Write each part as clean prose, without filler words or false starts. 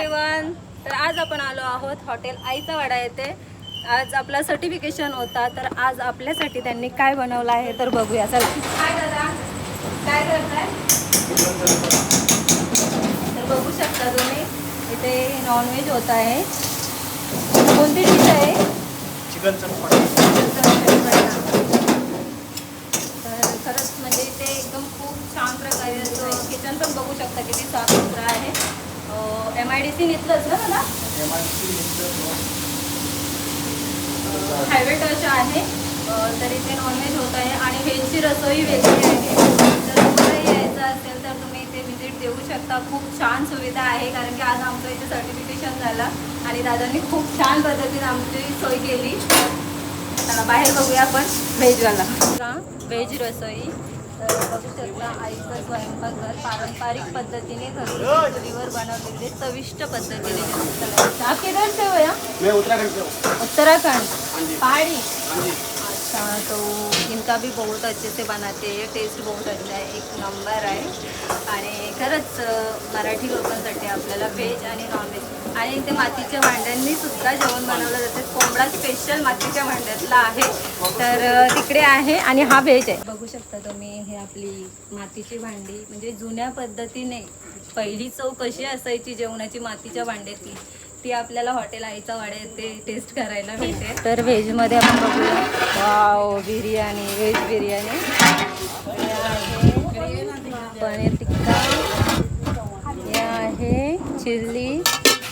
Everyone, तर आज आपण आलो आहोत हॉटेल आईचा वाडा येथे. आज आपला सर्टिफिकेशन होता, तर आज आपल्यासाठी त्यांनी काय बनवलं आहे तर बघूया. चल, हाय दादा, काय करताय? तर बघू शकता तुम्ही इथे नॉनव्हेज होत आहे. कोणती डिश आहे? चिकन चटपटा. तर खरंच म्हणजे इथे एकदम खूप छान प्रकारे किचन पण बघू शकता किती साफसुथरं आहे. MIDC इथलंच ना दादा? हायवे टच आहे. तर इथे नॉनव्हेज होत आहे आणि व्हेजची रसोई वेगळी आहे. तर तुम्हाला यायचं असेल तर तुम्ही इथे व्हिजिट देऊ शकता. खूप छान सुविधा आहे, कारण की आज आमचं इथे सर्टिफिकेशन झालं आणि दादांनी खूप छान पद्धतीने आमची सोय केली. चला बाहेर बघूया आपण व्हेजवाला. व्हेज रसोई. तर बघू शकता आईचं स्वयंपाकघर पारंपरिक पद्धतीने घरगुती चुलीवर बनवलेले चविष्ट पद्धतीने. आप किधर से हो? मैं उत्तराखंड से हूँ। उत्तराखंड पहाड़ी। हाँ जी। अच्छा, तो इनका भी बहुत अच्छे से बनाते हैं. टेस्ट बहुत अच्छा आहे, एक नंबर आहे. आणि खरंच मराठी लोकांसाठी आपल्याला व्हेज आणि नॉनव्हेज. आणि इथे मातीच्या भांड्यांनी सुद्धा जेवण बनवलं जाते. कोंबडा स्पेशल मातीच्या भांड्यातला आहे, तर तिकडे आहे. आणि हा व्हेज आहे. बघू शकता तुम्ही, हे आपली मातीची भांडी, म्हणजे जुन्या पद्धतीने पहिली चव कशी असायची जेवणाची मातीच्या भांड्याची, ती आपल्याला हॉटेल आईचा वाडा येथे टेस्ट करायला भेटते. तर व्हेजमध्ये आपण बघूया. Wow, biryani, veg biryani. हे आहे पनीर टिक्का, हे आहे चिल्ली,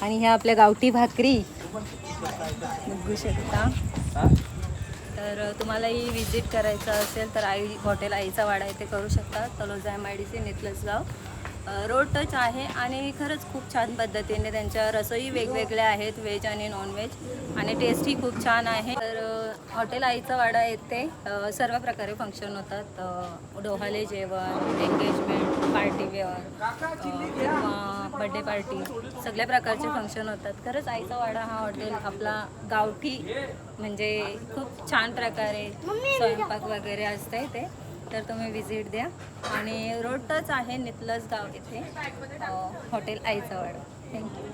आणि ह्या आपल्या गावठी भाकरी बघू शकता. तर तुम्हालाही विजिट करायचं असेल तर हॉटेल आईचा वाडा इथे करू शकता. तलोजा MIDC नितलसगाव रोड टच आहे. आणि खरंच खूप छान पद्धतीने त्यांच्या रसोई वेगवेगळ्या आहेत, व्हेज आणि नॉनव्हेज, आणि टेस्टही खूप छान आहे. तर हॉटेल आईचा वाडा येथे सर्व प्रकारे फंक्शन होतात. डोहाळे जेवण, एंगेजमेंट, पार्टी वेअर किंवा बड्डे पार्टी, सगळ्या प्रकारचे फंक्शन होतात. खरंच आईचा वाडा हा हॉटेल आपला गावठी, म्हणजे खूप छान प्रकारे स्वयंपाक वगैरे असते इथे. तर तुम्ही विजिट द्या. आणि रोड टच आहे नितलस गाव इथे हॉटेल आईचा वाडा. थँक्यू.